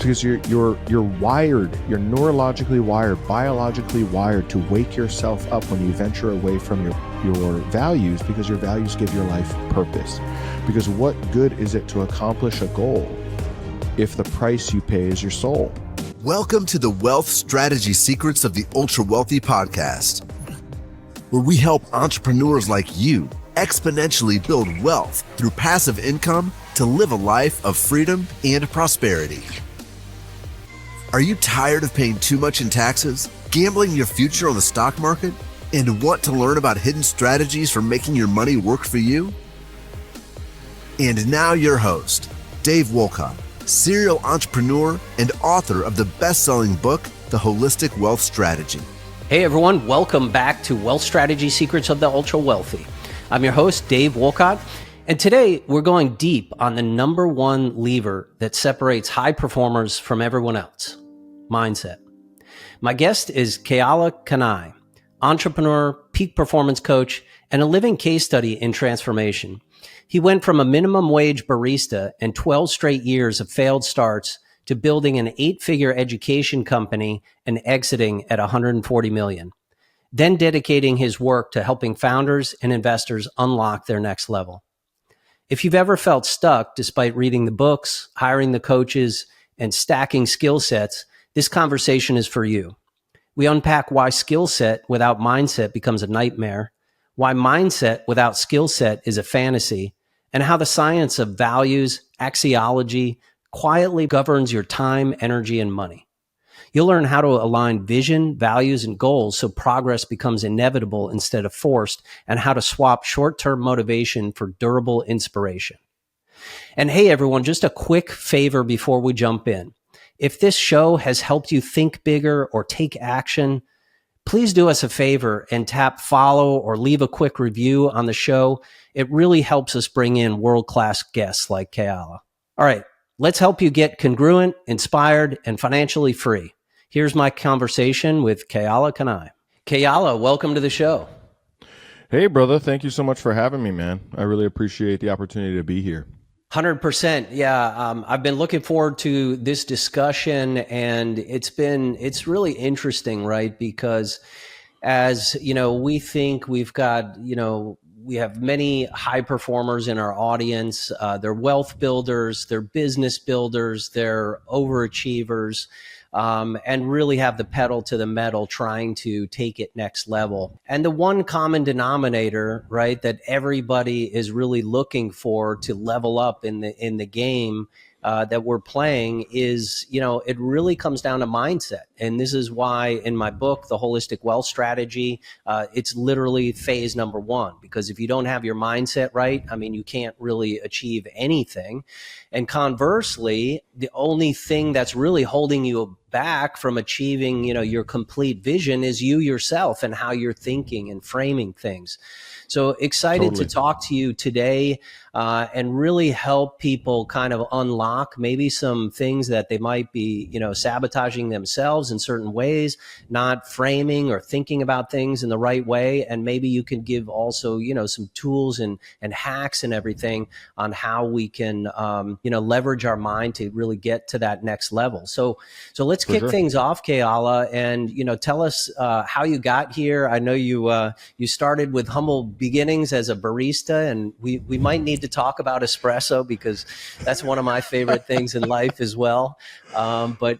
because you're wired, you're neurologically wired, biologically wired to wake yourself up when you venture away from your values, because your values give your life purpose. Because what good is it to accomplish a goal if the price you pay is your soul? Welcome to the Wealth Strategy Secrets of the Ultra Wealthy podcast, where we help entrepreneurs like you exponentially build wealth through passive income to live a life of freedom and prosperity. Are you tired of paying too much in taxes, gambling your future on the stock market, and want to learn about hidden strategies for making your money work for you? And now your host, Dave Wolcott, serial entrepreneur and author of the best-selling book, The Holistic Wealth Strategy. Hey everyone, welcome back to Wealth Strategy Secrets of the Ultra Wealthy. I'm your host, Dave Wolcott, and today we're going deep on the number one lever that separates high performers from everyone else: mindset. My guest is Keala Kanae, entrepreneur, peak performance coach, and a living case study in transformation. He went from a minimum wage barista and 12 straight years of failed starts to building an 8-figure education company and exiting at 140 million, then dedicating his work to helping founders and investors unlock their next level. If you've ever felt stuck despite reading the books, hiring the coaches, and stacking skill sets, this conversation is for you. We unpack why skill set without mindset becomes a nightmare, why mindset without skill set is a fantasy, and how the science of values, axiology, quietly governs your time, energy, and money. You'll learn how to align vision, values, and goals so progress becomes inevitable instead of forced, and how to swap short-term motivation for durable inspiration. And hey, everyone, just a quick favor before we jump in. If this show has helped you think bigger or take action, please do us a favor and tap follow or leave a quick review on the show. It really helps us bring in world-class guests like Keala. All right, let's help you get congruent, inspired, and financially free. Here's my conversation with Keala Kanae. Keala, welcome to the show. Hey, brother. Thank you so much for having me, man. I really appreciate the opportunity to be here. 100%. Yeah. I've been looking forward to this discussion, and it's really interesting, right? Because as you know, we think we've got, we have many high performers in our audience. They're wealth builders, they're business builders, they're overachievers, and really have the pedal to the metal trying to take it next level. And the one common denominator, right, that everybody is really looking for to level up in the game that we're playing is, it really comes down to mindset. And this is why in my book, The Holistic Wealth Strategy, it's literally phase number one, because if you don't have your mindset right, you can't really achieve anything. And conversely, the only thing that's really holding you back from achieving, your complete vision is you yourself and how you're thinking and framing things. So excited to talk to you today and really help people kind of unlock maybe some things that they might be, sabotaging themselves in certain ways, not framing or thinking about things in the right way. And maybe you can give also, some tools and hacks and everything on how we can, leverage our mind to really get to that next level. So let's kick things off, Keala, and, tell us how you got here. I know you started with humble beginnings as a barista, and we might need to talk about espresso because that's one of my favorite things in life as well. But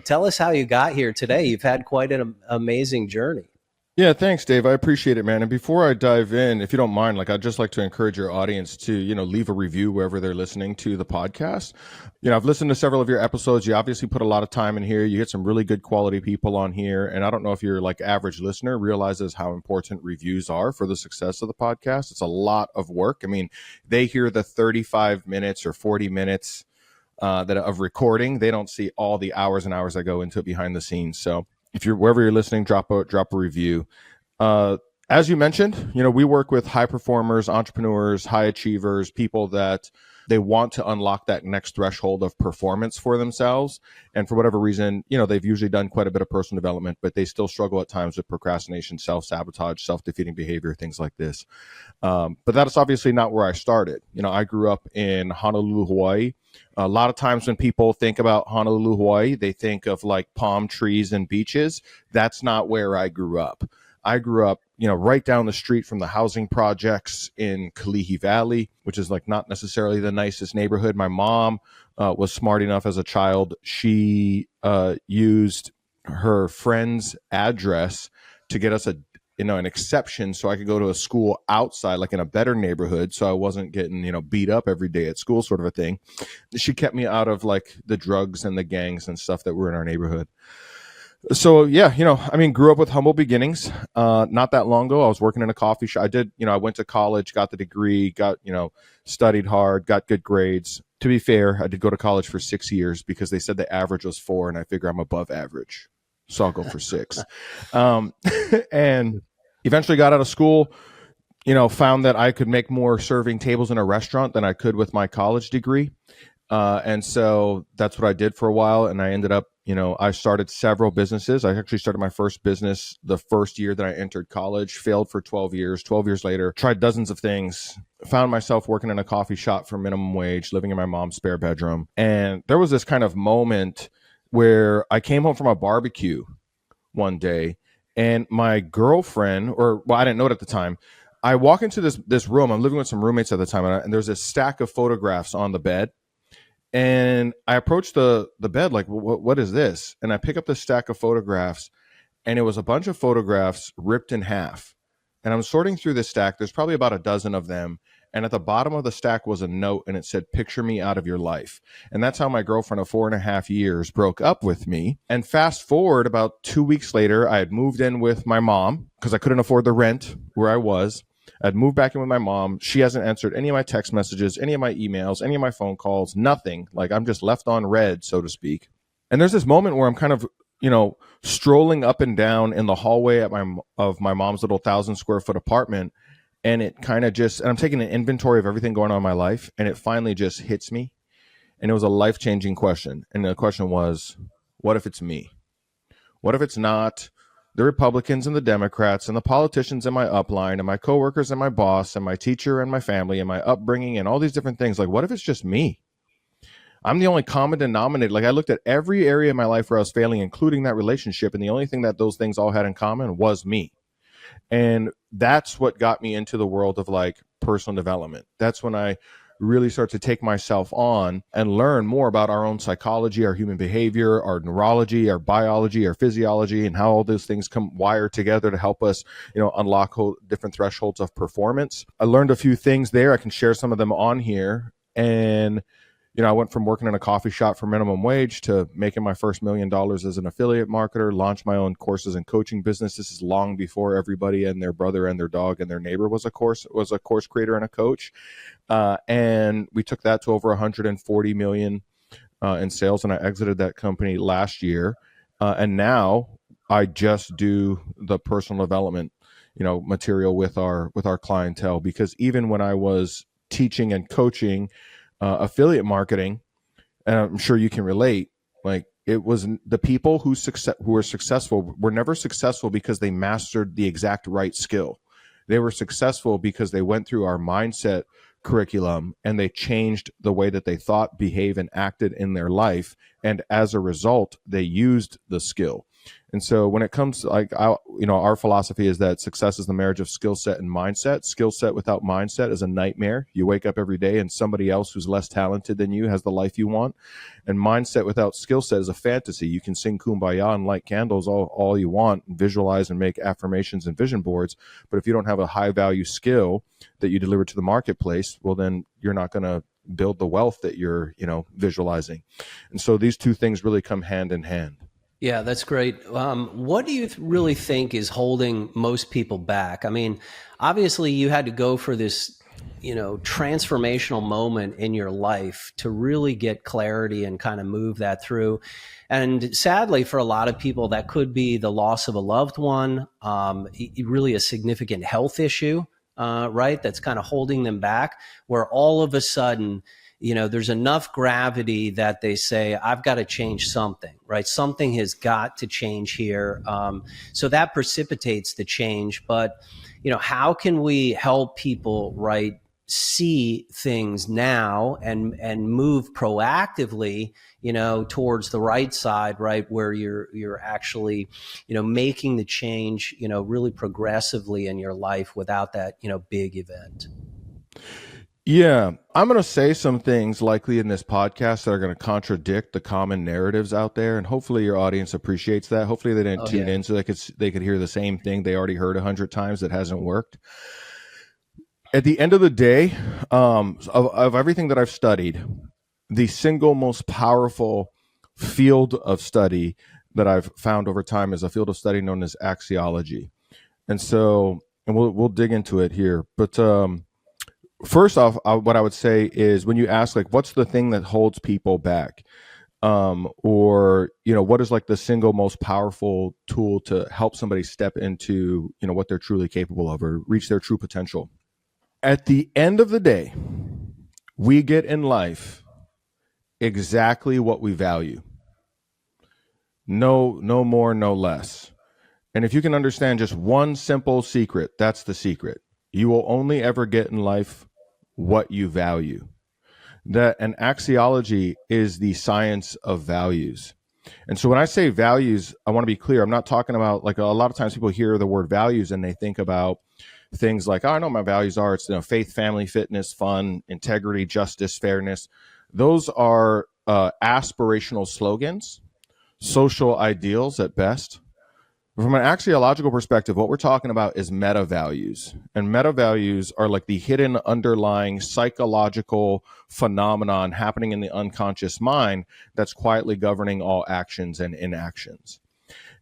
tell us how you got here today. You've had quite an amazing journey. Yeah, thanks, Dave. I appreciate it, man. And before I dive in, if you don't mind, I'd just like to encourage your audience to, leave a review wherever they're listening to the podcast. I've listened to several of your episodes. You obviously put a lot of time in here. You get some really good quality people on here. And I don't know if your average listener realizes how important reviews are for the success of the podcast. It's a lot of work. They hear the 35 minutes or 40 minutes of recording. They don't see all the hours and hours that go into it behind the scenes. So if you're wherever you're listening, drop a review. As you mentioned, we work with high performers, entrepreneurs, high achievers, people that They want to unlock that next threshold of performance for themselves. And for whatever reason, they've usually done quite a bit of personal development, but they still struggle at times with procrastination, self-sabotage, self-defeating behavior, things like this. But that's obviously not where I started. I grew up in Honolulu, Hawaii. A lot of times when people think about Honolulu, Hawaii, they think of like palm trees and beaches. That's not where I grew up. I grew up, right down the street from the housing projects in Kalihi Valley, which is like not necessarily the nicest neighborhood. My mom was smart enough as a child. She used her friend's address to get us an exception so I could go to a school outside, like in a better neighborhood. So I wasn't getting, beat up every day at school, sort of a thing. She kept me out of like the drugs and the gangs and stuff that were in our neighborhood. So yeah, grew up with humble beginnings. Not that long ago, I was working in a coffee shop. I went to college, got the degree, studied hard, got good grades. To be fair, I did go to college for 6 years because they said the average was 4, and I figure I'm above average. So I'll go for 6. And eventually got out of school, found that I could make more serving tables in a restaurant than I could with my college degree. And so that's what I did for a while. And I ended up, I started several businesses. I actually started my first business the first year that I entered college, failed for 12 years. 12 years later, tried dozens of things, found myself working in a coffee shop for minimum wage, living in my mom's spare bedroom. And there was this kind of moment where I came home from a barbecue one day, and my girlfriend, I didn't know it at the time. I walk into this room. I'm living with some roommates at the time, and there's a stack of photographs on the bed. And I approached the bed like, what is this? And I pick up the stack of photographs, and it was a bunch of photographs ripped in half. And I'm sorting through this stack. There's probably about a dozen of them. And at the bottom of the stack was a note, and it said, "Picture me out of your life." And that's how my girlfriend of 4.5 years broke up with me. And fast forward about 2 weeks later, I had moved in with my mom because I couldn't afford the rent where I was. I'd moved back in with my mom. She hasn't answered any of my text messages, any of my emails, any of my phone calls, nothing. Like, I'm just left on red, so to speak. And there's this moment where I'm kind of, strolling up and down in the hallway of my mom's little 1,000 square foot apartment. And it kind of and I'm taking an inventory of everything going on in my life. And it finally just hits me. And it was a life-changing question. And the question was, what if it's me? What if it's not the Republicans and the Democrats and the politicians in my upline and my coworkers and my boss and my teacher and my family and my upbringing and all these different things? Like, what if it's just me? I'm the only common denominator. Like, I looked at every area of my life where I was failing, including that relationship. And the only thing that those things all had in common was me. And that's what got me into the world of like personal development. That's when I really start to take myself on and learn more about our own psychology, our human behavior, our neurology, our biology, our physiology, and how all those things come wire together to help us, unlock different thresholds of performance. I learned a few things there. I can share some of them on here. And I went from working in a coffee shop for minimum wage to making my first $1 million as an affiliate marketer, launched my own courses and coaching business. This is long before everybody and their brother and their dog and their neighbor was a course creator and a coach. And we took that to over 140 million in sales. And I exited that company last year. And now I just do the personal development, material with our clientele, because even when I was teaching and coaching affiliate marketing, and I'm sure you can relate, like, it was the people who were successful were never successful because they mastered the exact right skill. They were successful because they went through our mindset curriculum and they changed the way that they thought, behaved, and acted in their life. And as a result, they used the skill. And so when it comes to our philosophy is that success is the marriage of skill set and mindset. Skill set without mindset is a nightmare. You wake up every day and somebody else who's less talented than you has the life you want. And mindset without skill set is a fantasy. You can sing Kumbaya and light candles all you want, and visualize and make affirmations and vision boards. But if you don't have a high value skill that you deliver to the marketplace, well, then you're not going to build the wealth that you're, visualizing. And so these two things really come hand in hand. Yeah, that's great. What do you really think is holding most people back? I mean, obviously you had to go for this, transformational moment in your life to really get clarity and kind of move that through. And sadly, for a lot of people, that could be the loss of a loved one, really a significant health issue, right? That's kind of holding them back, where all of a sudden there's enough gravity that they say, I've got to change something, right? Something has got to change here. So that precipitates the change. But, how can we help people, right, see things now and move proactively, towards the right side, right, where you're actually, making the change, really progressively in your life without that, big event. Yeah, I'm going to say some things likely in this podcast that are going to contradict the common narratives out there, and hopefully your audience appreciates that. Hopefully they didn't tune in so they could hear the same thing they already heard 100 times that hasn't worked. At the end of the day, of everything that I've studied, the single most powerful field of study that I've found over time is a field of study known as axiology. And so, and we'll dig into it here, but first off, what I would say is when you ask, like, what's the thing that holds people back? Or, what is like the single most powerful tool to help somebody step into, what they're truly capable of or reach their true potential? At the end of the day, we get in life exactly what we value. No more, no less. And if you can understand just one simple secret, that's the secret. You will only ever get in life what you value. That an axiology is the science of values. And so when I say values, I want to be clear. I'm not talking about, like, a lot of times people hear the word values and they think about things like, oh, I know my values are, it's, faith, family, fitness, fun, integrity, justice, fairness. Those are aspirational slogans, social ideals at best. From an axiological perspective, what we're talking about is meta values. And meta values are like the hidden underlying psychological phenomenon happening in the unconscious mind that's quietly governing all actions and inactions.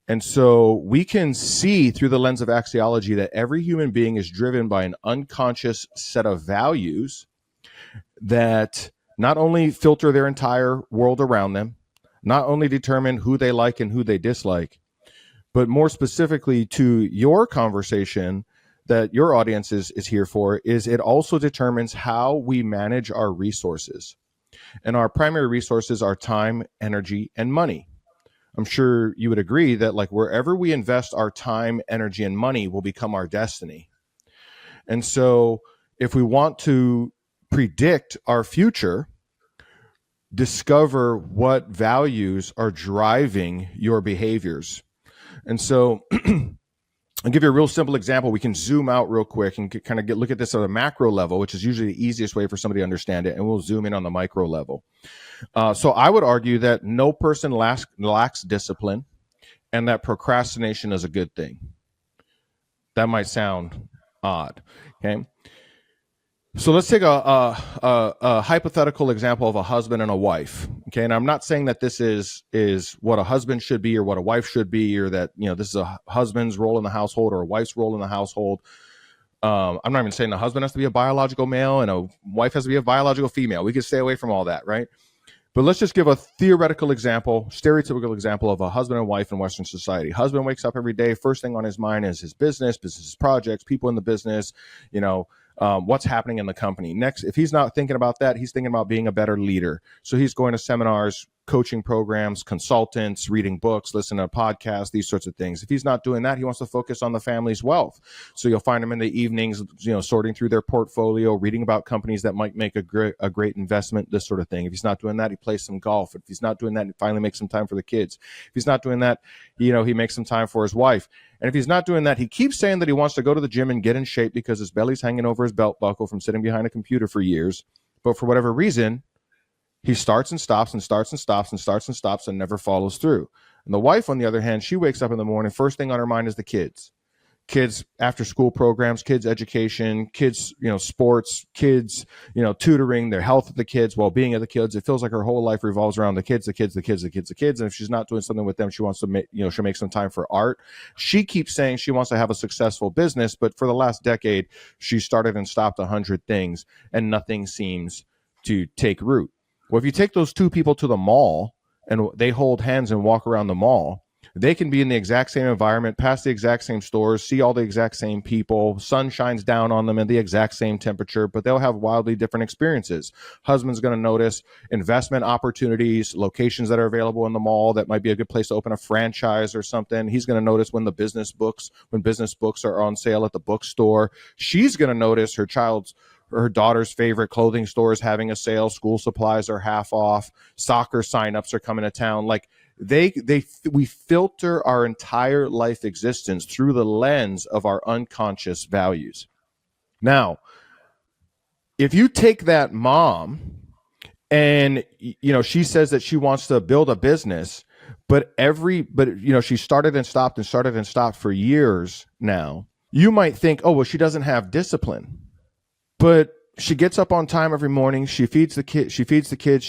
And so we can see through the lens of axiology that every human being is driven by an unconscious set of values that not only filter their entire world around them, not only determine who they like and who they dislike, but more specifically to your conversation that your audience is here for, is it also determines how we manage our resources. And our primary resources are time, energy, and money. I'm sure you would agree that, like, wherever we invest our time, energy, and money will become our destiny. And so if we want to predict our future, discover what values are driving your behaviors. And so I'll give you a real simple example. We can zoom out real quick and kind of look at this at a macro level, which is usually the easiest way for somebody to understand it. And we'll zoom in on the micro level. So I would argue that no person lacks discipline and that procrastination is a good thing. That might sound odd. Okay. So let's take a hypothetical example of a husband and a wife. Okay, and I'm not saying that this is what a husband should be or what a wife should be, or that this is a husband's role in the household or a wife's role in the household. I'm not even saying the husband has to be a biological male and a wife has to be a biological female. We could stay away from all that, right? But let's just give a theoretical example, stereotypical example of a husband and wife in Western society. Husband wakes up every day. First thing on his mind is his business projects, people in the business, what's happening in the company. Next, if he's not thinking about that, he's thinking about being a better leader. So he's going to seminars, coaching programs, consultants, reading books, listening to podcasts, these sorts of things. If he's not doing that, he wants to focus on the family's wealth. So you'll find him in the evenings, sorting through their portfolio, reading about companies that might make a great investment, this sort of thing. If he's not doing that, he plays some golf. If he's not doing that, he finally makes some time for the kids. If he's not doing that, he makes some time for his wife. And if he's not doing that, he keeps saying that he wants to go to the gym and get in shape because his belly's hanging over his belt buckle from sitting behind a computer for years. But for whatever reason, he starts and stops and starts and stops and starts and stops and never follows through. And the wife, on the other hand, she wakes up in the morning, first thing on her mind is the kids. Kids after school programs, kids education, kids, sports, kids, tutoring, their health of the kids, well-being of the kids. It feels like her whole life revolves around the kids. And if she's not doing something with them, she wants to make, she'll make some time for art. She keeps saying she wants to have a successful business, but for the last decade, she started and stopped 100 things and nothing seems to take root. Well, if you take those two people to the mall and they hold hands and walk around the mall, They can be in the exact same environment, pass the exact same stores, see all the exact same people, sun shines down on them at the exact same temperature, but they'll have wildly different experiences. Husband's going to notice investment opportunities, locations that are available in the mall that might be a good place to open a franchise or something. He's going to notice when business books are on sale at the bookstore. She's going to notice her daughter's favorite clothing store is having a sale, school supplies are half off, soccer signups are coming to town. Like we filter our entire life existence through the lens of our unconscious values. Now, if you take that mom and she says that she wants to build a business, but she started and stopped for years now, you might think, oh, well, she doesn't have discipline. But she gets up on time every morning. She feeds the kids. She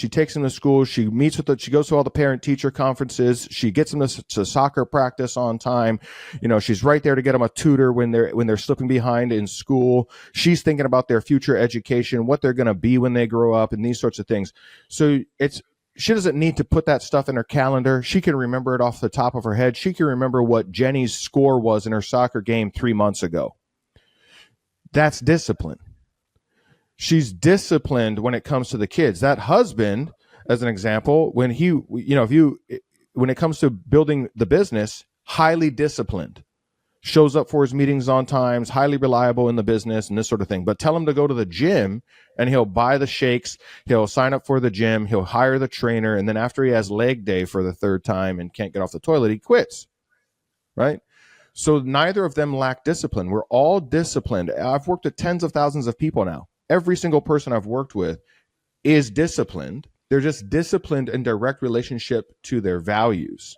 takes them to school. She goes to all the parent teacher conferences. She gets them to soccer practice on time. She's right there to get them a tutor when they're slipping behind in school. She's thinking about their future education, what they're going to be when they grow up, and these sorts of things. So she doesn't need to put that stuff in her calendar. She can remember it off the top of her head. She can remember what Jenny's score was in her soccer game 3 months ago. That's discipline. She's disciplined when it comes to the kids. That husband, as an example, when it comes to building the business, highly disciplined, shows up for his meetings on times, highly reliable in the business and this sort of thing. But tell him to go to the gym and he'll buy the shakes. He'll sign up for the gym. He'll hire the trainer. And then after he has leg day for the third time and can't get off the toilet, he quits. Right? So neither of them lack discipline. We're all disciplined. I've worked with tens of thousands of people now. Every single person I've worked with is disciplined. They're just disciplined in direct relationship to their values.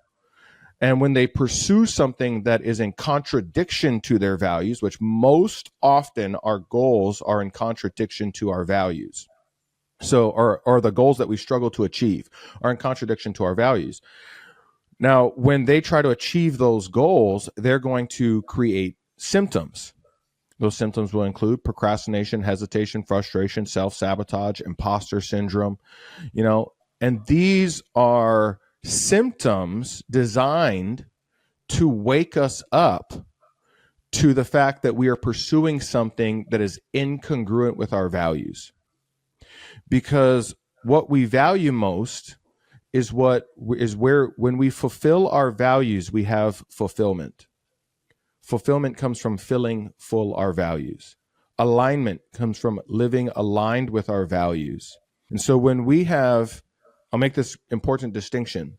And when they pursue something that is in contradiction to their values, which most often our goals are in contradiction to our values. So, or the goals that we struggle to achieve are in contradiction to our values. Now, when they try to achieve those goals, they're going to create symptoms. Those symptoms will include procrastination, hesitation, frustration, self-sabotage, imposter syndrome, and these are symptoms designed to wake us up to the fact that we are pursuing something that is incongruent with our values. Because what we value most is where when we fulfill our values, we have fulfillment. Fulfillment comes from filling full our values. Alignment comes from living aligned with our values. And so I'll make this important distinction.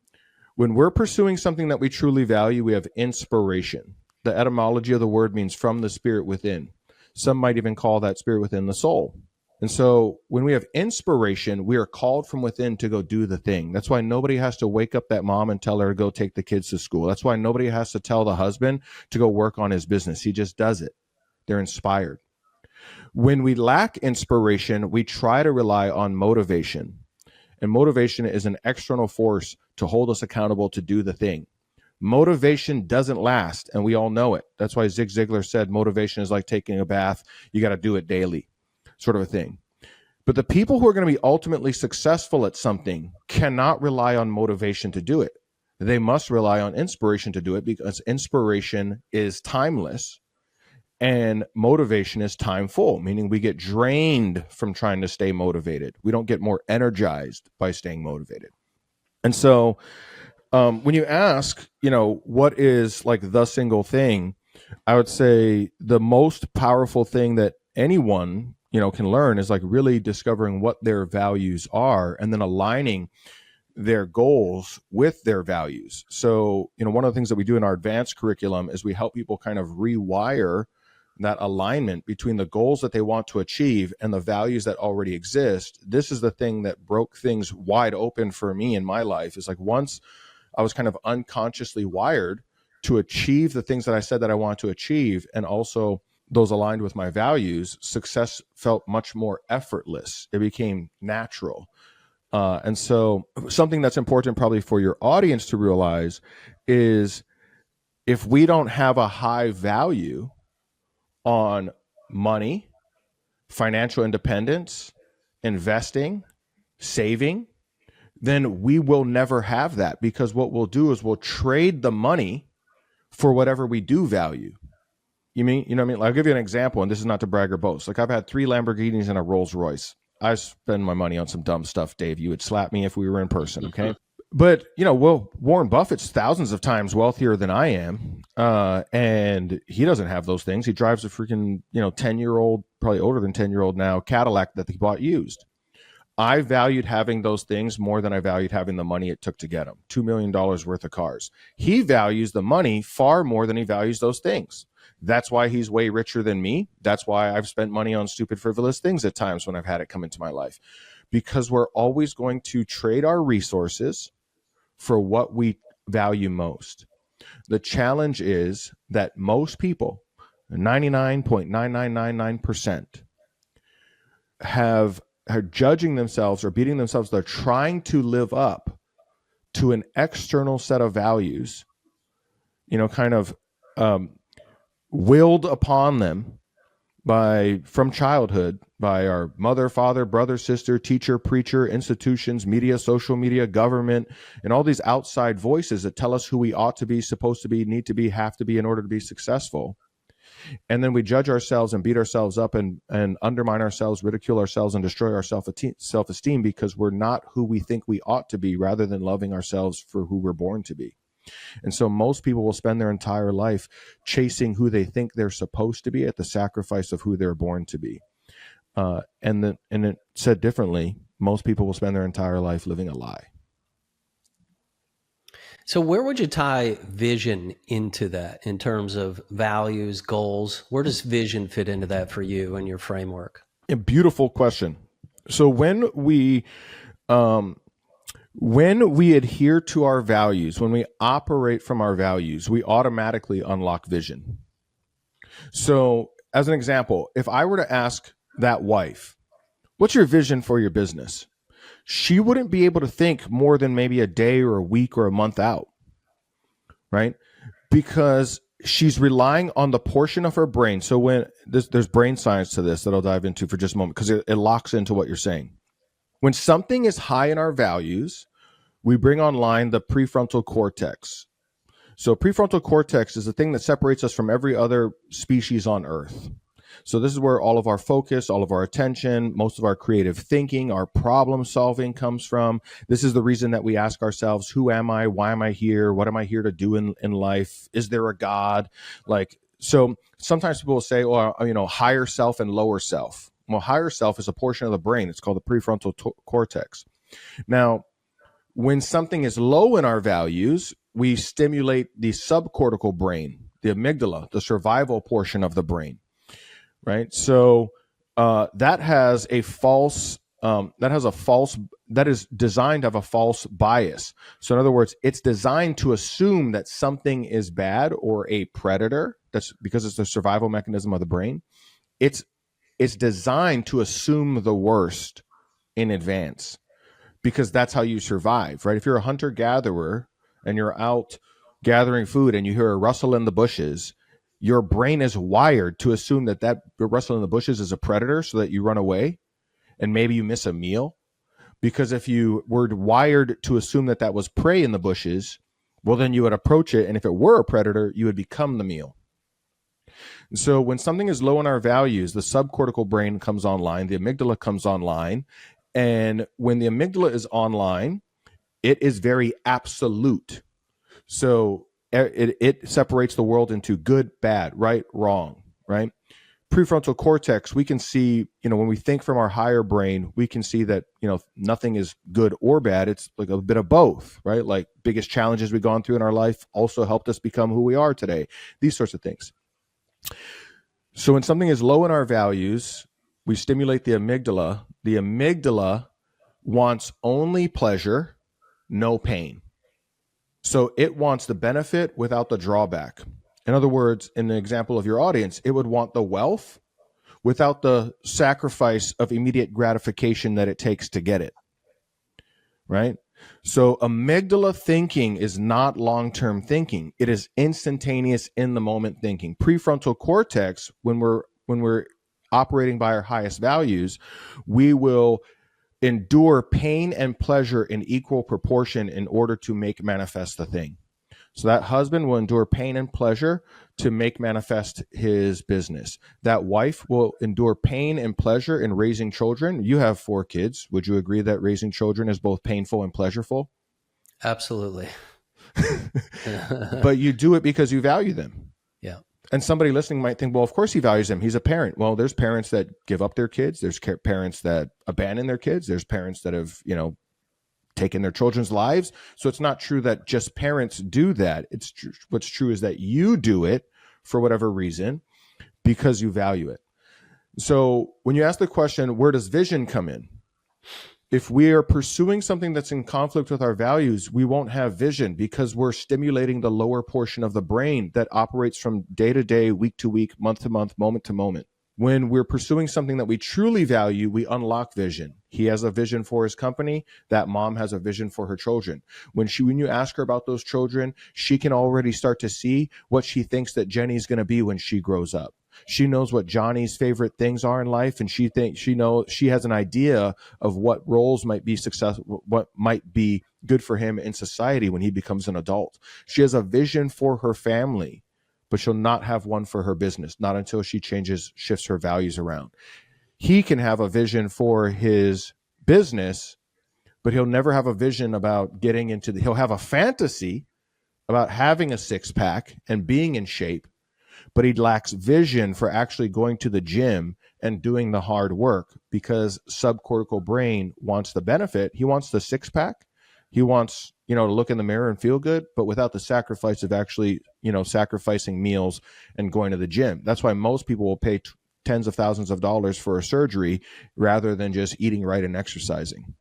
When we're pursuing something that we truly value, we have inspiration. The etymology of the word means from the spirit within. Some might even call that spirit within the soul. And so when we have inspiration, we are called from within to go do the thing. That's why nobody has to wake up that mom and tell her to go take the kids to school. That's why nobody has to tell the husband to go work on his business. He just does it. They're inspired. When we lack inspiration, we try to rely on motivation. And motivation is an external force to hold us accountable to do the thing. Motivation doesn't last, and we all know it. That's why Zig Ziglar said motivation is like taking a bath. You got to do it daily. Sort of a thing. But the people who are going to be ultimately successful at something cannot rely on motivation to do it. They must rely on inspiration to do it, because inspiration is timeless and motivation is timeful, meaning we get drained from trying to stay motivated. We don't get more energized by staying motivated. And so when you ask, what is like the single thing, I would say the most powerful thing that anyone can learn is like really discovering what their values are and then aligning their goals with their values. So, one of the things that we do in our advanced curriculum is we help people kind of rewire that alignment between the goals that they want to achieve and the values that already exist. This is the thing that broke things wide open for me in my life. Is like once I was kind of unconsciously wired to achieve the things that I said that I want to achieve, and also those aligned with my values, success felt much more effortless. It became natural. And so something that's important probably for your audience to realize is if we don't have a high value on money, financial independence, investing, saving, then we will never have that, because what we'll do is we'll trade the money for whatever we do value. You know what I mean? Like, I'll give you an example, and this is not to brag or boast. Like, I've had 3 Lamborghinis and a Rolls Royce. I spend my money on some dumb stuff, Dave. You would slap me if we were in person, okay? But, well, Warren Buffett's thousands of times wealthier than I am, and he doesn't have those things. He drives a freaking, 10-year-old, probably older than 10-year-old now, Cadillac that he bought used. I valued having those things more than I valued having the money it took to get them. $2 million worth of cars. He values the money far more than he values those things. That's why he's way richer than me. That's why I've spent money on stupid, frivolous things at times when I've had it come into my life. Because we're always going to trade our resources for what we value most. The challenge is that most people, 99.9999%, are judging themselves or beating themselves. They're trying to live up to an external set of values, willed upon them from childhood by our mother, father, brother, sister, teacher, preacher, institutions, media, social media, government, and all these outside voices that tell us who we ought to be, supposed to be, need to be, have to be in order to be successful. And then we judge ourselves and beat ourselves up and undermine ourselves, ridicule ourselves, and destroy our self-esteem because we're not who we think we ought to be, rather than loving ourselves for who we're born to be. And so most people will spend their entire life chasing who they think they're supposed to be at the sacrifice of who they're born to be. And it said differently, most people will spend their entire life living a lie. So where would you tie vision into that in terms of values, goals? Where does vision fit into that for you and your framework? A beautiful question. So when we adhere to our values, when we operate from our values, we automatically unlock vision. So as an example, if I were to ask that wife, what's your vision for your business? She wouldn't be able to think more than maybe a day or a week or a month out, right? Because she's relying on the portion of her brain. So when there's brain science to this that I'll dive into for just a moment, because it locks into what you're saying. When something is high in our values, we bring online the prefrontal cortex. So prefrontal cortex is the thing that separates us from every other species on Earth. So this is where all of our focus, all of our attention, most of our creative thinking, our problem solving comes from. This is the reason that we ask ourselves, who am I? Why am I here? What am I here to do in life? Is there a God? So sometimes people will say, higher self and lower self. Well, higher self is a portion of the brain. It's called the prefrontal cortex. Now, when something is low in our values, we stimulate the subcortical brain, the amygdala, the survival portion of the brain. Right. So that is designed to have a false bias. So in other words, it's designed to assume that something is bad or a predator. That's because it's the survival mechanism of the brain. It's designed to assume the worst in advance, because that's how you survive. Right. If you're a hunter gatherer and you're out gathering food and you hear a rustle in the bushes, your brain is wired to assume that rustle in the bushes is a predator, so that you run away and maybe you miss a meal. Because if you were wired to assume that was prey in the bushes, well, then you would approach it. And if it were a predator, you would become the meal. And so when something is low in our values, the subcortical brain comes online, the amygdala comes online. And when the amygdala is online, it is very absolute. So it separates the world into good, bad, right, wrong, right? Prefrontal cortex, we can see, when we think from our higher brain, we can see that, nothing is good or bad. It's like a bit of both, right? Like biggest challenges we've gone through in our life also helped us become who we are today. These sorts of things. So when something is low in our values, we stimulate the amygdala. The amygdala wants only pleasure, no pain. So it wants the benefit without the drawback. In other words, in the example of your audience, it would want the wealth without the sacrifice of immediate gratification that it takes to get it, right? So amygdala thinking is not long-term thinking. It is instantaneous, in the moment thinking. Prefrontal cortex, when we're operating by our highest values, we will endure pain and pleasure in equal proportion in order to make manifest the thing. So that husband will endure pain and pleasure to make manifest his business. That wife will endure pain and pleasure in raising children. You have 4 kids. Would you agree that raising children is both painful and pleasureful? Absolutely. But you do it because you value them. Yeah. And somebody listening might think, well, of course he values them. He's a parent. Well, there's parents that give up their kids. There's parents that abandon their kids. There's parents that have, taken their children's lives. So it's not true that just parents do that. It's true. What's true is that you do it for whatever reason because you value it. So when you ask the question, where does vision come in? If we are pursuing something that's in conflict with our values, we won't have vision because we're stimulating the lower portion of the brain that operates from day to day, week to week, month to month, moment to moment. When we're pursuing something that we truly value, we unlock vision. He has a vision for his company. That mom has a vision for her children. When you ask her about those children, she can already start to see what she thinks that Jenny's going to be when she grows up. She knows what Johnny's favorite things are in life, and she has an idea of what roles might be successful, what might be good for him in society when he becomes an adult. She has a vision for her family, but she'll not have one for her business, not until she shifts her values around. He can have a vision for his business, but he'll never have a vision about he'll have a fantasy about having a 6-pack and being in shape, but he lacks vision for actually going to the gym and doing the hard work because subcortical brain wants the benefit. He wants the 6-pack. He wants, to look in the mirror and feel good, but without the sacrifice of actually, sacrificing meals and going to the gym. That's why most people will pay tens of thousands of dollars for a surgery rather than just eating right and exercising.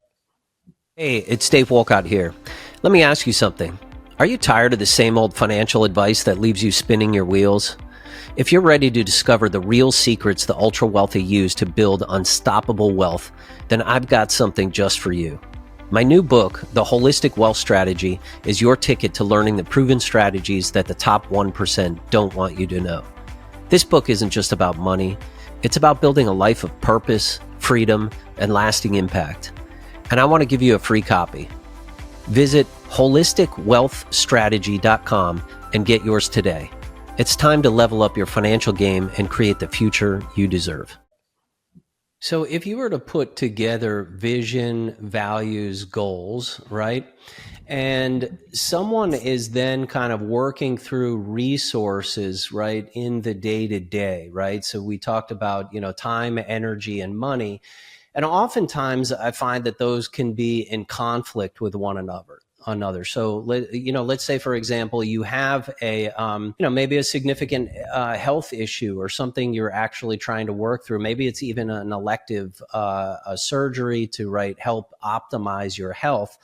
Hey, it's Dave Wolcott here. Let me ask you something. Are you tired of the same old financial advice that leaves you spinning your wheels? If you're ready to discover the real secrets the ultra wealthy use to build unstoppable wealth, then I've got something just for you. My new book, The Holistic Wealth Strategy, is your ticket to learning the proven strategies that the top 1% don't want you to know. This book isn't just about money. It's about building a life of purpose, freedom, and lasting impact. And I want to give you a free copy. Visit holisticwealthstrategy.com and get yours today. It's time to level up your financial game and create the future you deserve. So if you were to put together vision, values, goals, right? And someone is then kind of working through resources, right, in the day-to-day, right? So we talked about, time, energy, and money. And oftentimes I find that those can be in conflict with one another. So, let's say, for example, you have a, maybe a significant health issue or something you're actually trying to work through. Maybe it's even an elective a surgery to help optimize your health.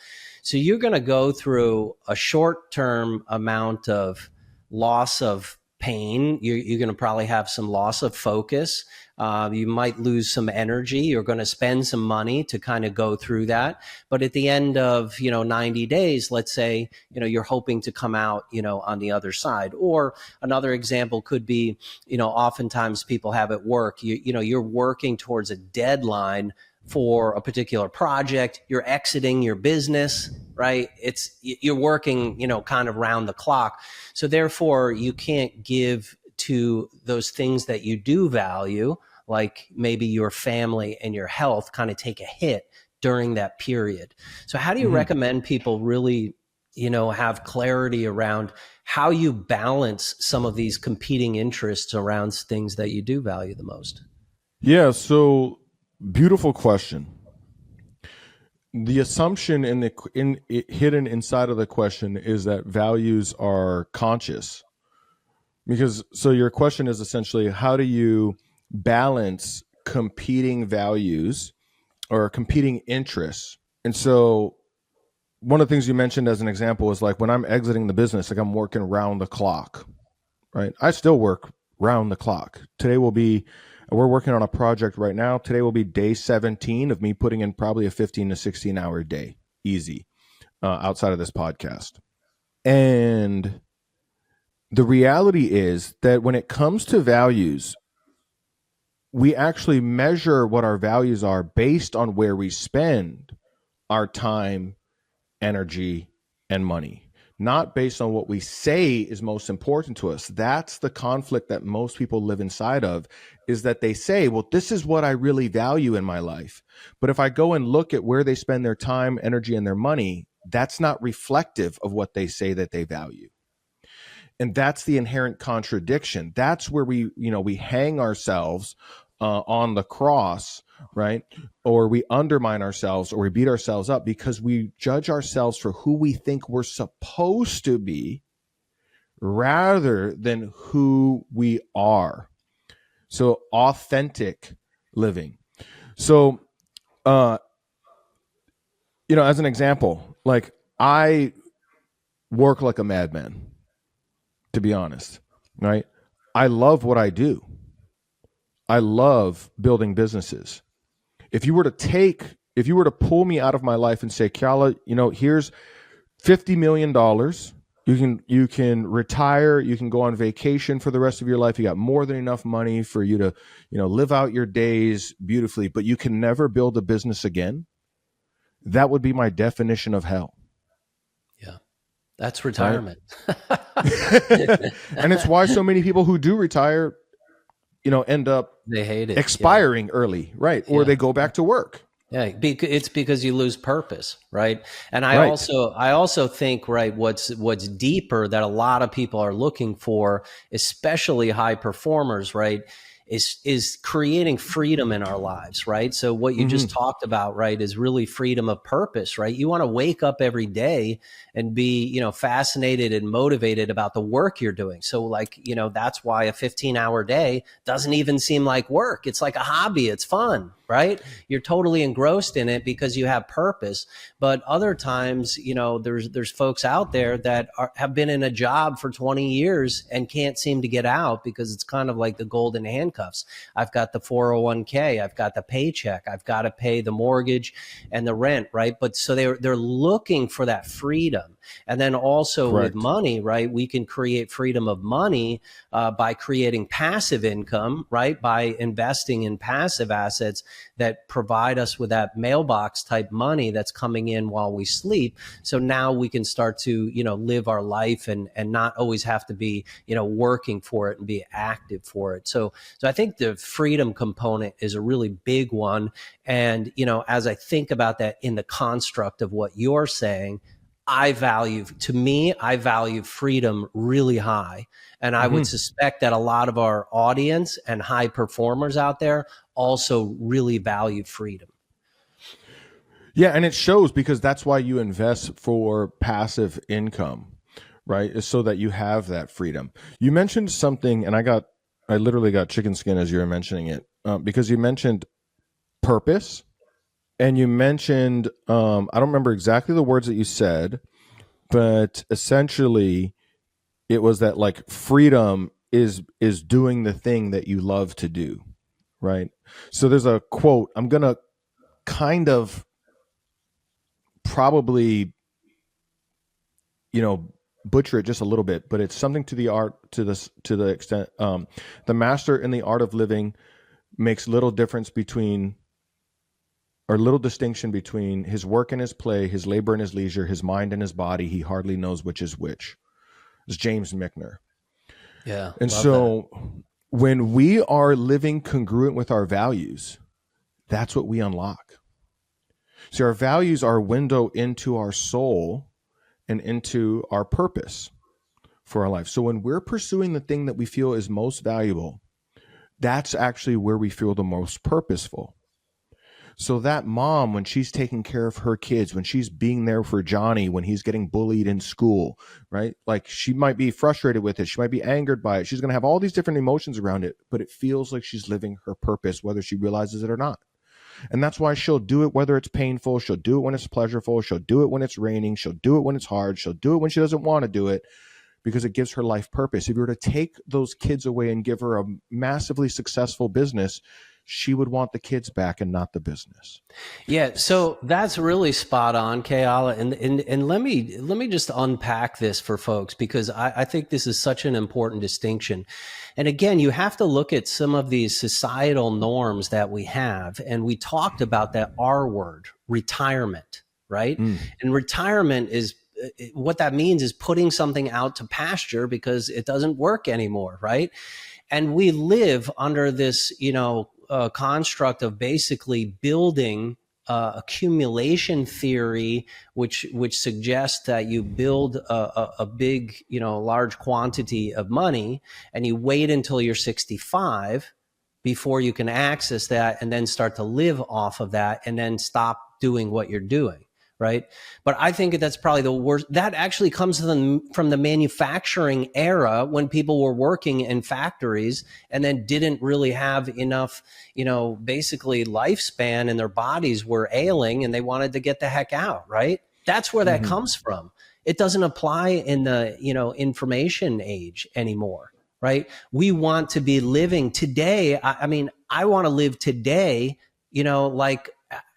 So you're going to go through a short-term amount of loss of pain. You're going to probably have some loss of focus. You might lose some energy. You're going to spend some money to kind of go through that. But at the end of, 90 days, let's say, you're hoping to come out, on the other side. Or another example could be, oftentimes people have at work, you're working towards a deadline for a particular project. You're exiting your business, right? You're working, kind of round the clock. So therefore you can't give to those things that you do value, like maybe your family and your health, kind of take a hit during that period. So how do you recommend people really, have clarity around how you balance some of these competing interests around things that you do value the most? Yeah, so beautiful question. The assumption hidden inside of the question is that values are conscious. So your question is essentially, how do you balance competing values or competing interests? And so one of the things you mentioned as an example is like when I'm exiting the business, like I'm working round the clock, right? I still work round the clock. We're working on a project right now. Today will be day 17 of me putting in probably a 15 to 16 hour day, easy, outside of this podcast. And the reality is that when it comes to values, we actually measure what our values are based on where we spend our time, energy, and money, not based on what we say is most important to us. That's the conflict that most people live inside of, is that they say, well, this is what I really value in my life. But if I go and look at where they spend their time, energy, and their money, that's not reflective of what they say that they value. And that's the inherent contradiction. That's where we hang ourselves on the cross, right? Or we undermine ourselves, or we beat ourselves up because we judge ourselves for who we think we're supposed to be rather than who we are. So authentic living. So, as an example, like, I work like a madman, to be honest, right? I love what I do. I love building businesses. If you were to pull me out of my life and say, Keala, here's $50 million. You can retire. You can go on vacation for the rest of your life. You got more than enough money for you to, live out your days beautifully, but you can never build a business again. That would be my definition of hell. Yeah. That's retirement. Right? And it's why so many people who do retire, end up they hate it, expiring early, right? Or they go back to work. Yeah, it's because you lose purpose, right? And I also think, right, what's deeper that a lot of people are looking for, especially high performers, right, is creating freedom in our lives, right? So what you just talked about, right, is really freedom of purpose, right? You want to wake up every day and be, fascinated and motivated about the work you're doing. So like, that's why a 15-hour day doesn't even seem like work. It's like a hobby. It's fun, right? You're totally engrossed in it because you have purpose. But other times, there's folks out there that have been in a job for 20 years and can't seem to get out because it's kind of like the golden handcuffs. I've got the 401k, I've got the paycheck, I've got to pay the mortgage and the rent, right? But so they're looking for that freedom. And then also with money, right, we can create freedom of money by creating passive income, right, by investing in passive assets that provide us with that mailbox type money that's coming in while we sleep. So now we can start to, live our life and not always have to be, working for it and be active for it. So I think the freedom component is a really big one. And, as I think about that in the construct of what you're saying, I value freedom really high. And I would suspect that a lot of our audience and high performers out there also really value freedom. Yeah, and it shows, because that's why you invest for passive income, right? Is so that you have that freedom. You mentioned something, and I literally got chicken skin as you were mentioning it, because you mentioned purpose. And you mentioned, I don't remember exactly the words that you said, but essentially it was that, like, freedom is doing the thing that you love to do, right? So there's a quote, I'm going to kind of probably, butcher it just a little bit, but it's something to the extent, the master in the art of living makes little distinction between his work and his play, his labor and his leisure, his mind and his body. He hardly knows which is which. It's James Michner. Yeah. And so when we are living congruent with our values, that's what we unlock. So our values are a window into our soul and into our purpose for our life. So when we're pursuing the thing that we feel is most valuable, that's actually where we feel the most purposeful. So that mom, when she's taking care of her kids, when she's being there for Johnny, when he's getting bullied in school, right? Like, she might be frustrated with it. She might be angered by it. She's going to have all these different emotions around it, but it feels like she's living her purpose, whether she realizes it or not. And that's why she'll do it whether it's painful. She'll do it when it's pleasurable. She'll do it when it's raining. She'll do it when it's hard. She'll do it when she doesn't want to do it, because it gives her life purpose. If you were to take those kids away and give her a massively successful business, she would want the kids back and not the business. Yeah, so that's really spot on, Keala. And let me just unpack this for folks, because I think this is such an important distinction. And again, you have to look at some of these societal norms that we have. And we talked about that R word, retirement, right? And retirement is, what that means is putting something out to pasture because it doesn't work anymore, right? And we live under this, construct of basically building accumulation theory, which suggests that you build a big, large quantity of money, and you wait until you're 65 before you can access that, and then start to live off of that, and then stop doing what you're doing. Right. But I think that's probably the worst. That actually comes from the manufacturing era, when people were working in factories and then didn't really have enough, basically lifespan, and their bodies were ailing and they wanted to get the heck out. Right. That's where that comes from. It doesn't apply in the, information age anymore. Right. We want to be living today. I mean, I want to live today, like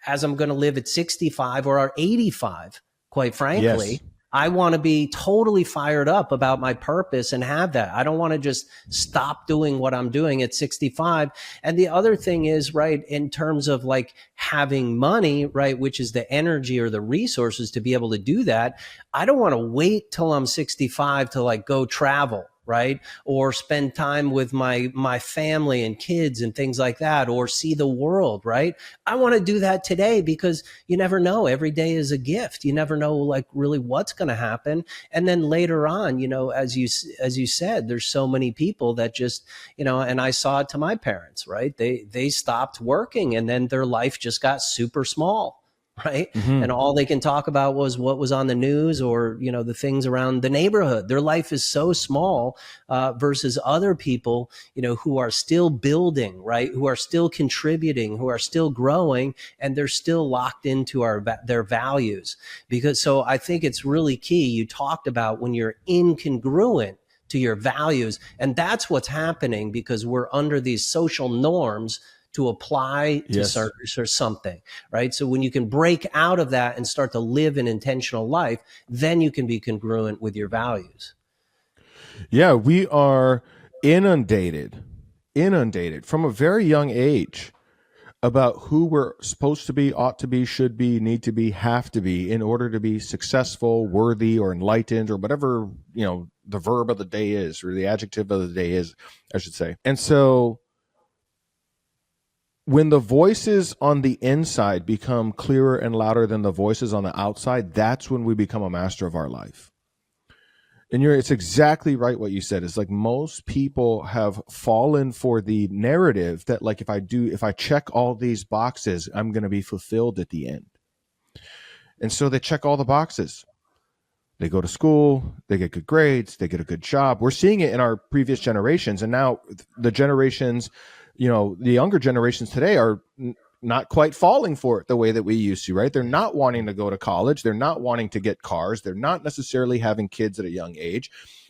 as I'm going to live at 65 or 85, quite frankly. Yes. I want to be totally fired up about my purpose and have that. I don't want to just stop doing what I'm doing at 65. And the other thing is, right, in terms of like having money, right, which is the energy or the resources to be able to do that, I don't want to wait till I'm 65 to like go travel, right? Or spend time with my family and kids and things like that, or see the world, right? I want to do that today, because you never know. Every day is a gift. You never know like really what's going to happen. And then later on, as you said, there's so many people that just, and I saw it to my parents, right? They stopped working, and then their life just got super small. Right. And all they can talk about was what was on the news, or, the things around the neighborhood. Their life is so small versus other people, who are still building, right, who are still contributing, who are still growing, and they're still locked into their values. So I think it's really key. You talked about when you're incongruent to your values, and that's what's happening, because we're under these social norms to apply to certain or something, right? So when you can break out of that and start to live an intentional life, then you can be congruent with your values. Yeah, we are inundated from a very young age about who we're supposed to be, ought to be, should be, need to be, have to be in order to be successful, worthy, or enlightened, or whatever, the verb of the day is, or the adjective of the day is, I should say. And so when the voices on the inside become clearer and louder than the voices on the outside, that's when we become a master of our life. And it's exactly right what you said. It's like most people have fallen for the narrative that like, if I check all these boxes, I'm going to be fulfilled at the end. And so they check all the boxes. They go to school, they get good grades, they get a good job. We're seeing it in our previous generations. And now the generations, the younger generations today are not quite falling for it the way that we used to, right? They're not wanting to go to college. They're not wanting to get cars. They're not necessarily having kids at a young age.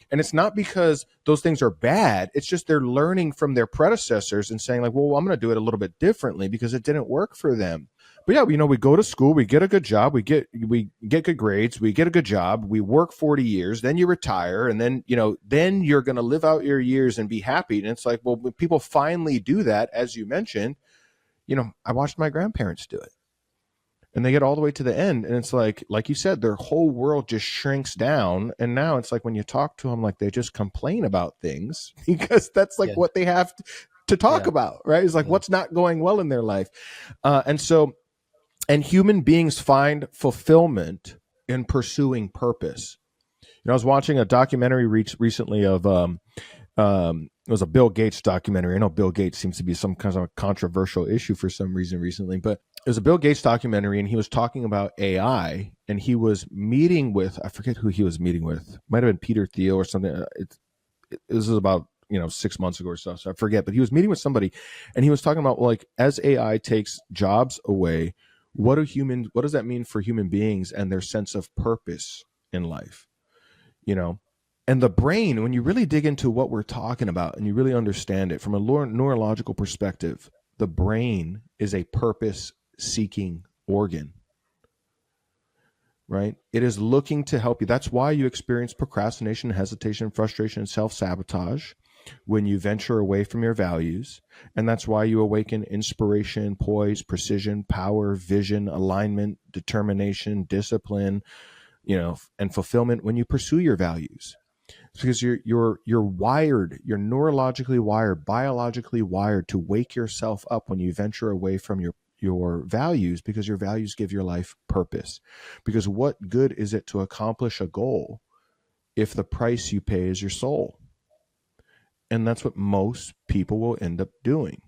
And it's not because those things are bad. It's just they're learning from their predecessors and saying like, well, I'm going to do it a little bit differently because it didn't work for them. But yeah, we go to school, we get a good job, we get good grades, we get a good job, we work 40 years, then you retire, and then, then you're going to live out your years and be happy. And it's like, well, when people finally do that, as you mentioned, I watched my grandparents do it. And they get all the way to the end, and it's like you said, their whole world just shrinks down. And now it's like when you talk to them, like they just complain about things because that's like what they have to talk about, right? It's like what's not going well in their life. And human beings find fulfillment in pursuing purpose. I was watching a documentary recently of it was a Bill Gates documentary. I know Bill Gates seems to be some kind of a controversial issue for some reason recently, but it was a Bill Gates documentary, and he was talking about AI, and he was meeting with, I forget who he was meeting with. Might have been Peter Thiel or something. This was about 6 months ago or so I forget, but he was meeting with somebody, and he was talking about like, as AI takes jobs away, what does that mean for human beings and their sense of purpose in life? And the brain, when you really dig into what we're talking about and you really understand it from a neurological perspective, the brain is a purpose-seeking organ, right? It is looking to help you. That's why you experience procrastination, hesitation, frustration, and self-sabotage when you venture away from your values. And that's why you awaken inspiration, poise, precision, power, vision, alignment, determination, discipline, and fulfillment when you pursue your values. It's because you're wired, you're neurologically wired, biologically wired to wake yourself up when you venture away from your values, because your values give your life purpose. Because what good is it to accomplish a goal if the price you pay is your soul? And that's what most people will end up doing,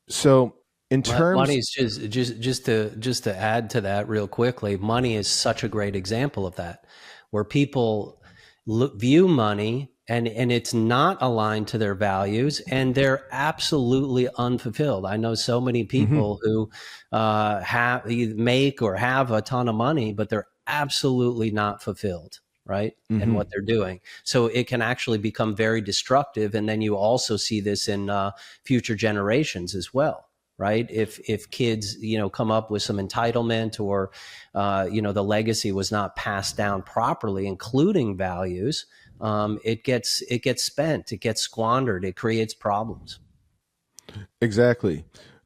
So in terms, money is just to add to that real quickly, money is such a great example of that, where people view money and it's not aligned to their values, and they're absolutely unfulfilled. I know so many people who make or have a ton of money, but they're absolutely not fulfilled, right? And what they're doing. So it can actually become very destructive. And then you also see this in future generations as well, right? If kids, come up with some entitlement, or, the legacy was not passed down properly, including values, it gets spent, it gets squandered, it creates problems. Exactly.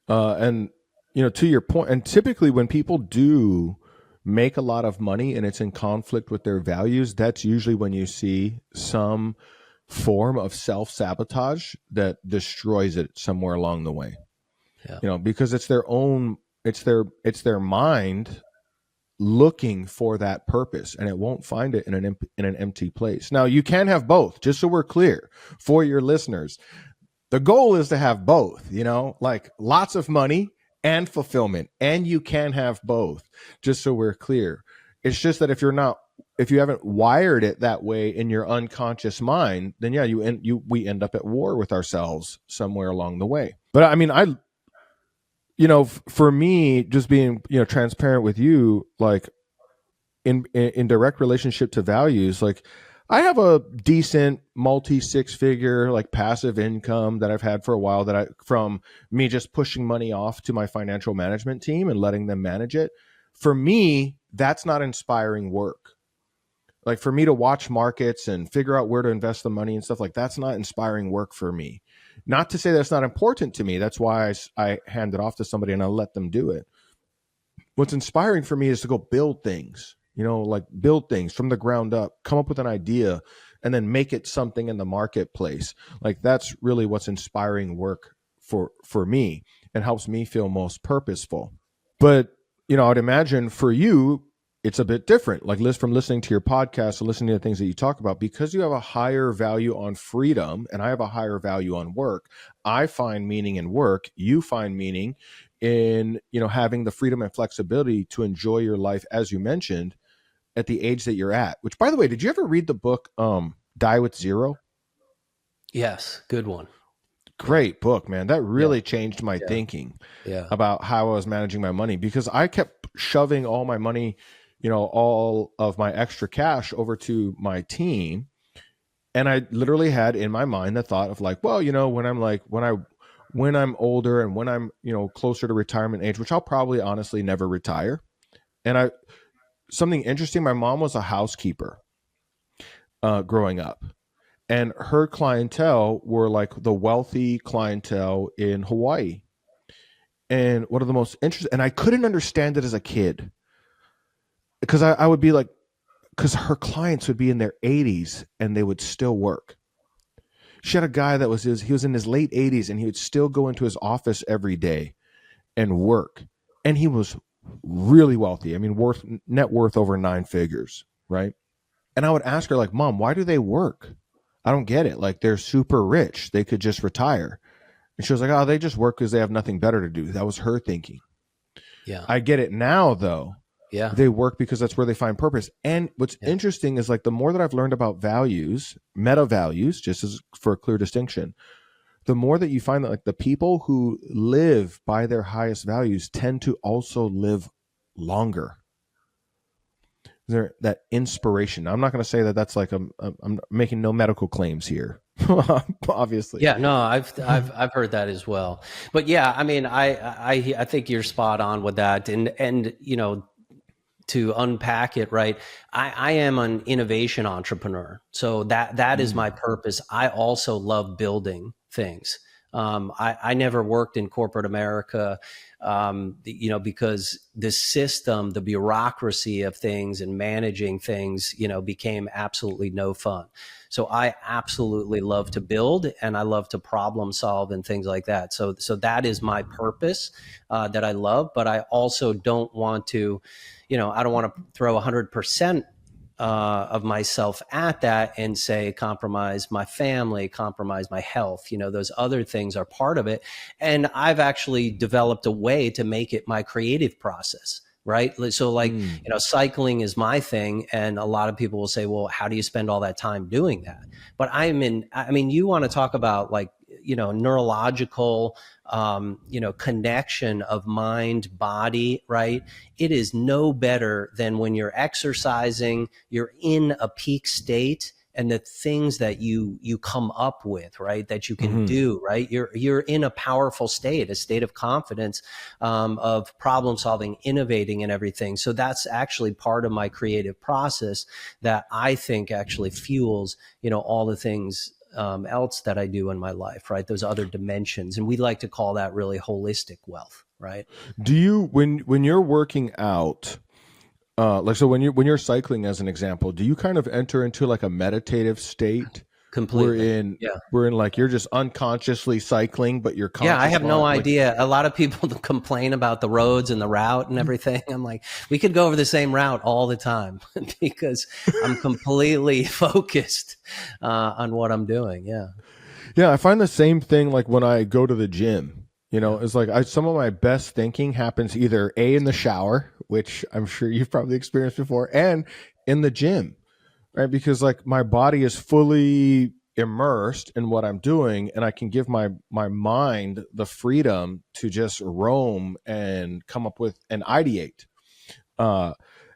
And, to your point, and typically when people do make a lot of money and it's in conflict with their values, that's usually when you see some form of self-sabotage that destroys it somewhere along the way. Yeah. Because it's their mind looking for that purpose, and it won't find it in an empty place. Now, you can have both, just so we're clear for your listeners. The goal is to have both, like lots of money and fulfillment, and you can have both, just so we're clear. It's just that if you haven't wired it that way in your unconscious mind, then we end up at war with ourselves somewhere along the way. But I mean, for me, just being, transparent with you, like in direct relationship to values, like I have a decent multi-six-figure like passive income that I've had for a while, from me just pushing money off to my financial management team and letting them manage it. For me, that's not inspiring work. Like for me to watch markets and figure out where to invest the money and stuff, like that's not inspiring work for me. Not to say that's not important to me. That's why I hand it off to somebody and I let them do it. What's inspiring for me is to go build things. Like build things from the ground up, come up with an idea, and then make it something in the marketplace. Like that's really what's inspiring work for me, and helps me feel most purposeful. But, I'd imagine for you, it's a bit different. Like from listening to your podcast and listening to the things that you talk about, because you have a higher value on freedom and I have a higher value on work. I find meaning in work. You find meaning in, having the freedom and flexibility to enjoy your life, as you mentioned, at the age that you're at. Which, by the way, did you ever read the book Die with Zero? Yes, good one. Great book, man. That really changed my thinking about how I was managing my money, because I kept shoving all my money, all of my extra cash over to my team. And I literally had in my mind the thought of like, well, when I'm older and when I'm, closer to retirement age, which I'll probably honestly never retire. And something interesting, my mom was a housekeeper growing up, and her clientele were like the wealthy clientele in Hawaii. And one of the most interesting, and I couldn't understand it as a kid, because I would be like, because her clients would be in their 80s and they would still work. She had a guy that he was in his late 80s and he would still go into his office every day and work. And he was really wealthy. I mean, net worth over 9 figures, right? And I would ask her like, Mom, why do they work? I don't get it. Like, they're super rich. They could just retire. And she was like, oh, they just work because they have nothing better to do. That was her thinking. Yeah. I get it now, though. Yeah. They work because that's where they find purpose. And what's interesting is like the more that I've learned about values, meta values, just as for a clear distinction, the more that you find that like the people who live by their highest values tend to also live longer. There, that inspiration. I'm not going to say that that's like I'm making no medical claims here, Obviously. Yeah, no, I've heard that as well. But yeah, I mean, I think you're spot on with that. And to unpack it, right? I am an innovation entrepreneur. So that is my purpose. I also love building things. I never worked in corporate America, because the system, the bureaucracy of things and managing things, became absolutely no fun. So I absolutely love to build, and I love to problem solve and things like that. So that is my purpose that I love, but I also don't want to, I don't want to throw 100% of myself at that and say compromise my family, compromise my health. Those other things are part of it. And I've actually developed a way to make it my creative process. Right. So like, cycling is my thing. And a lot of people will say, well, how do you spend all that time doing that? But you want to talk about like, neurological, connection of mind, body, right? It is no better than when you're exercising, you're in a peak state, and the things that you come up with, right, that you can do, right, you're in a powerful state, a state of confidence, of problem solving, innovating, and everything. So that's actually part of my creative process that I think actually fuels, all the things else that I do in my life, right? Those other dimensions, and we like to call that really holistic wealth, right? Do you, when you're working out, so when you're cycling as an example, do you kind of enter into like a meditative state? Completely. We're in like, you're just unconsciously cycling, but you're conscious. Yeah, I have no like, idea. A lot of people complain about the roads and the route and everything. I'm like, we could go over the same route all the time because I'm completely focused on what I'm doing. Yeah. Yeah, I find the same thing like when I go to the gym. It's like some of my best thinking happens either in the shower, which I'm sure you've probably experienced before, and in the gym, right? Because like my body is fully immersed in what I'm doing, and I can give my mind the freedom to just roam and come up with and ideate.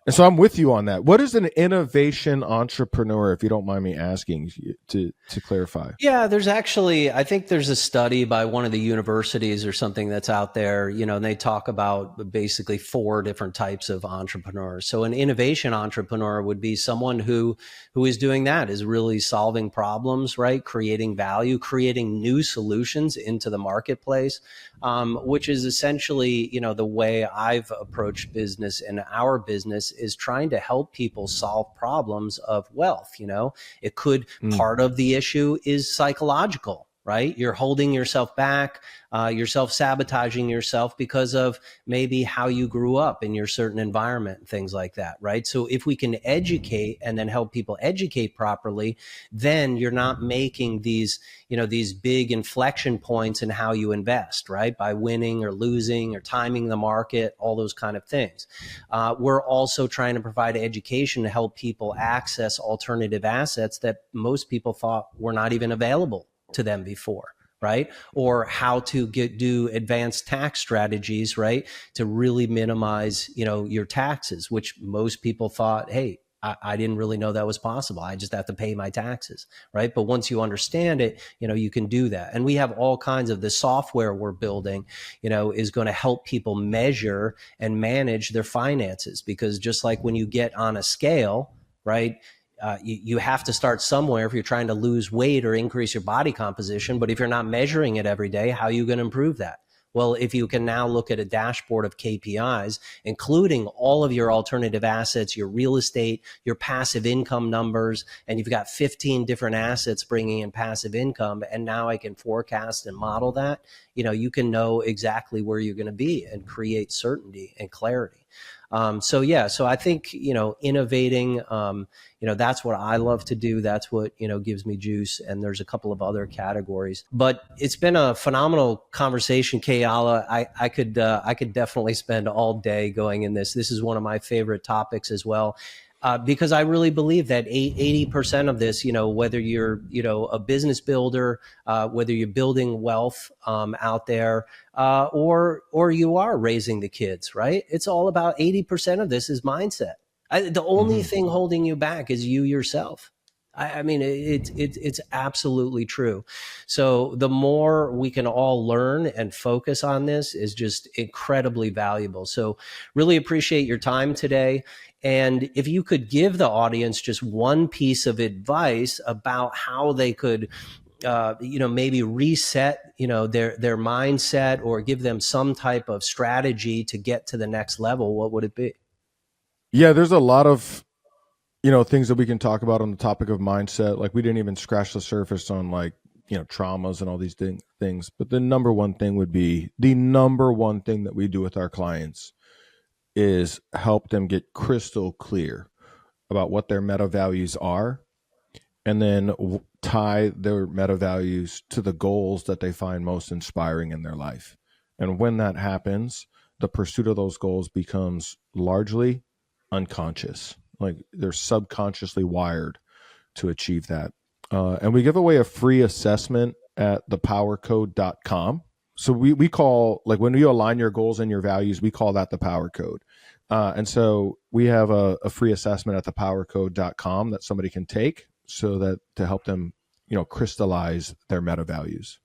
And so I'm with you on that. What is an innovation entrepreneur, if you don't mind me asking, to clarify? Yeah, I think there's a study by one of the universities or something that's out there, and they talk about basically 4 different types of entrepreneurs. So an innovation entrepreneur would be someone who is doing that, is really solving problems, right? Creating value, creating new solutions into the marketplace, which is essentially, the way I've approached business, and our business is trying to help people solve problems of wealth. It could, part of the issue is psychological, right? You're holding yourself back, you're self-sabotaging yourself because of maybe how you grew up in your certain environment and things like that, right? So if we can educate and then help people educate properly, then you're not making these big inflection points in how you invest, right? By winning or losing or timing the market, all those kind of things. We're also trying to provide education to help people access alternative assets that most people thought were not even available to them before, right? Or how to do advanced tax strategies, right? To really minimize, your taxes, which most people thought, hey, I didn't really know that was possible. I just have to pay my taxes, right? But once you understand it, you can do that. And we have all kinds of the software we're building, is going to help people measure and manage their finances, because just like when you get on a scale, right? You have to start somewhere if you're trying to lose weight or increase your body composition. But if you're not measuring it every day, how are you going to improve that? Well, if you can now look at a dashboard of KPIs, including all of your alternative assets, your real estate, your passive income numbers, and you've got 15 different assets bringing in passive income, and now I can forecast and model that, you can know exactly where you're going to be and create certainty and clarity. So I think, innovating, that's what I love to do. That's what, gives me juice. And there's a couple of other categories, but it's been a phenomenal conversation, Keala. I could definitely spend all day going in this. This is one of my favorite topics as well. Because I really believe that 80% of this, whether you're, a business builder, whether you're building wealth out there, or you are raising the kids, right? It's all about 80% of this is mindset. The only thing holding you back is you yourself. I mean, it's absolutely true. So the more we can all learn and focus on this is just incredibly valuable. So really appreciate your time today. And if you could give the audience just one piece of advice about how they could, maybe reset, their mindset, or give them some type of strategy to get to the next level, what would it be? Yeah, there's a lot of things that we can talk about on the topic of mindset. Like, we didn't even scratch the surface on, like, traumas and all these things. But the number one thing that we do with our clients is help them get crystal clear about what their meta values are, and then tie their meta values to the goals that they find most inspiring in their life. And when that happens, the pursuit of those goals becomes largely unconscious. Like, they're subconsciously wired to achieve that. And we give away a free assessment at thepowercode.com. So we call, like, when you align your goals and your values, we call that the power code. And so we have a free assessment at thepowercode.com that somebody can take, so that to help them, crystallize their meta values.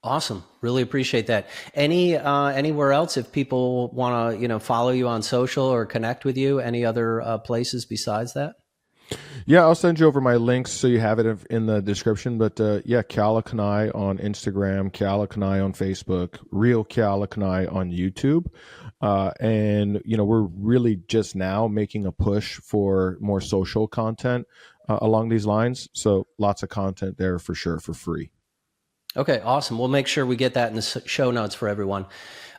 Awesome. Really appreciate that. Anywhere else, if people want to, follow you on social or connect with you, any other places besides that? Yeah, I'll send you over my links so you have it in the description. But Keala Kanae on Instagram, Keala Kanae on Facebook, Real Keala Kanae on YouTube. And, we're really just now making a push for more social content along these lines. So lots of content there for sure, for free. Okay, awesome. We'll make sure we get that in the show notes for everyone.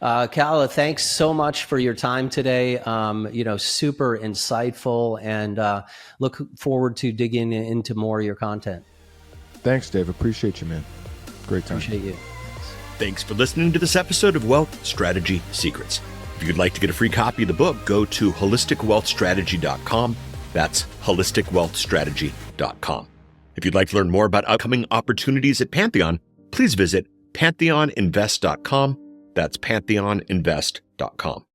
Keala, thanks so much for your time today. Super insightful, and look forward to digging into more of your content. Thanks, Dave. Appreciate you, man. Great time. Appreciate you. Thanks for listening to this episode of Wealth Strategy Secrets. If you'd like to get a free copy of the book, go to holisticwealthstrategy.com. That's holisticwealthstrategy.com. If you'd like to learn more about upcoming opportunities at Pantheon, please visit pantheoninvest.com. That's pantheoninvest.com.